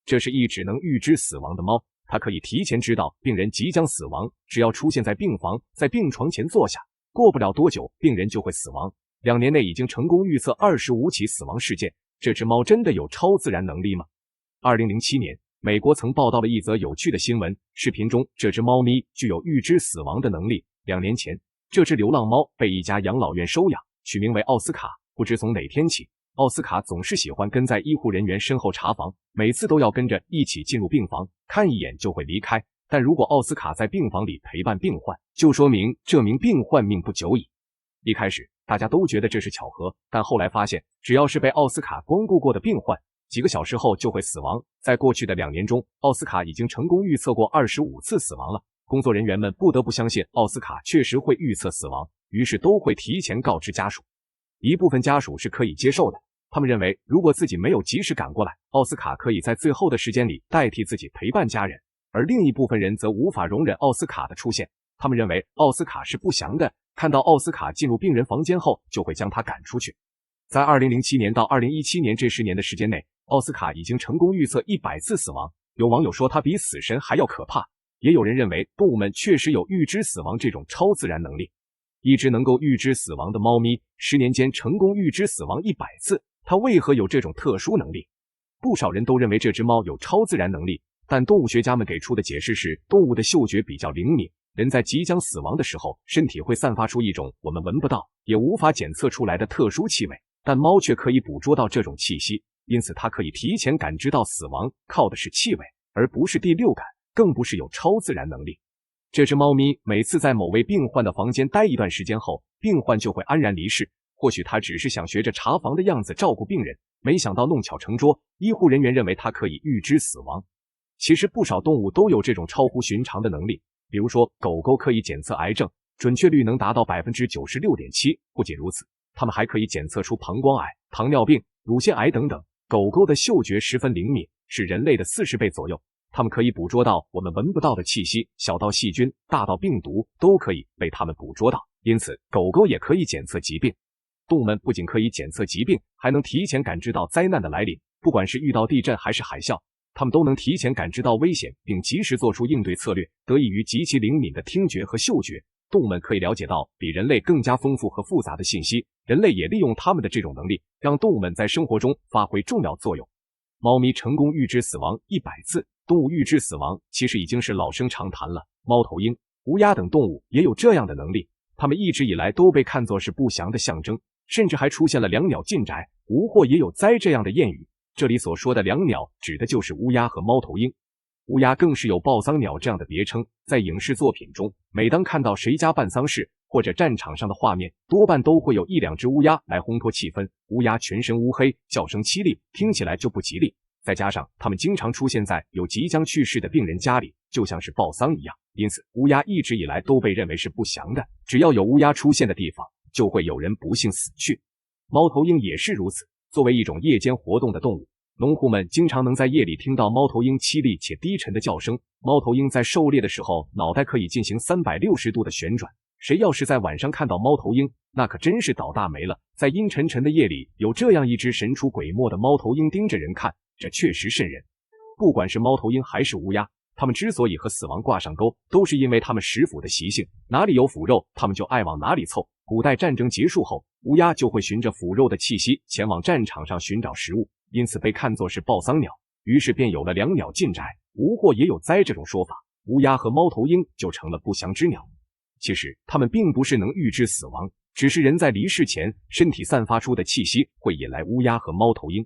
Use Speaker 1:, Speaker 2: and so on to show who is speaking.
Speaker 1: 这是一只能预知死亡的猫，它可以提前知道病人即将死亡，只要出现在病房，在病床前坐下，过不了多久，病人就会死亡。2年内已经成功预测25起死亡事件，这只猫真的有超自然能力吗？2007年，美国曾报道了一则有趣的新闻，视频中这只猫咪具有预知死亡的能力。2年前，这只流浪猫被一家养老院收养，取名为奥斯卡。不知从哪天起，奥斯卡总是喜欢跟在医护人员身后查房，每次都要跟着一起进入病房，看一眼就会离开。但如果奥斯卡在病房里陪伴病患，就说明这名病患命不久矣。一开始大家都觉得这是巧合，但后来发现，只要是被奥斯卡光顾过的病患，几个小时后就会死亡。在过去的2年中，奥斯卡已经成功预测过25次死亡了。工作人员们不得不相信奥斯卡确实会预测死亡，于是都会提前告知家属。一部分家属是可以接受的，他们认为如果自己没有及时赶过来，奥斯卡可以在最后的时间里代替自己陪伴家人。而另一部分人则无法容忍奥斯卡的出现，他们认为奥斯卡是不祥的，看到奥斯卡进入病人房间后就会将他赶出去。在2007年到2017年这10年的时间内，奥斯卡已经成功预测100次死亡。有网友说他比死神还要可怕，也有人认为动物们确实有预知死亡这种超自然能力。一只能够预知死亡的猫咪，10年间成功预知死亡100次，它为何有这种特殊能力？不少人都认为这只猫有超自然能力，但动物学家们给出的解释是，动物的嗅觉比较灵敏，人在即将死亡的时候，身体会散发出一种我们闻不到也无法检测出来的特殊气味，但猫却可以捕捉到这种气息，因此它可以提前感知到死亡，靠的是气味，而不是第六感，更不是有超自然能力。这只猫咪每次在某位病患的房间待一段时间后，病患就会安然离世。或许它只是想学着查房的样子照顾病人，没想到弄巧成拙，医护人员认为它可以预知死亡。其实不少动物都有这种超乎寻常的能力，比如说狗狗可以检测癌症，准确率能达到 96.7%。不仅如此，它们还可以检测出膀胱癌、糖尿病、乳腺癌等等。狗狗的嗅觉十分灵敏，是人类的40倍左右。它们可以捕捉到我们闻不到的气息，小到细菌，大到病毒，都可以被它们捕捉到。因此，狗狗也可以检测疾病。动物们不仅可以检测疾病，还能提前感知到灾难的来临。不管是遇到地震还是海啸，它们都能提前感知到危险，并及时做出应对策略。得益于极其灵敏的听觉和嗅觉，动物们可以了解到比人类更加丰富和复杂的信息。人类也利用它们的这种能力，让动物们在生活中发挥重要作用。猫咪成功预知死亡100次，动物预知死亡其实已经是老生常谈了。猫头鹰、乌鸦等动物也有这样的能力，它们一直以来都被看作是不祥的象征，甚至还出现了两鸟进宅，无祸也有灾这样的谚语。这里所说的两鸟指的就是乌鸦和猫头鹰。乌鸦更是有报丧鸟这样的别称，在影视作品中，每当看到谁家办丧事或者战场上的画面，多半都会有1、2只乌鸦来烘托气氛。乌鸦全身乌黑，叫声凄厉，听起来就不吉利。再加上它们经常出现在有即将去世的病人家里，就像是报丧一样，因此乌鸦一直以来都被认为是不祥的。只要有乌鸦出现的地方，就会有人不幸死去。猫头鹰也是如此，作为一种夜间活动的动物，农户们经常能在夜里听到猫头鹰凄厉且低沉的叫声。猫头鹰在狩猎的时候，脑袋可以进行360度的旋转。谁要是在晚上看到猫头鹰，那可真是倒大霉了。在阴沉沉的夜里，有这样一只神出鬼没的猫头鹰盯着人看，这确实瘆人。不管是猫头鹰还是乌鸦，它们之所以和死亡挂上钩，都是因为它们食腐的习性，哪里有腐肉，它们就爱往哪里凑。古代战争结束后，乌鸦就会循着腐肉的气息前往战场上寻找食物，因此被看作是报丧鸟，于是便有了两鸟进宅，无祸也有灾这种说法。乌鸦和猫头鹰就成了不祥之鸟。其实它们并不是能预知死亡，只是人在离世前身体散发出的气息会引来乌鸦和猫头鹰。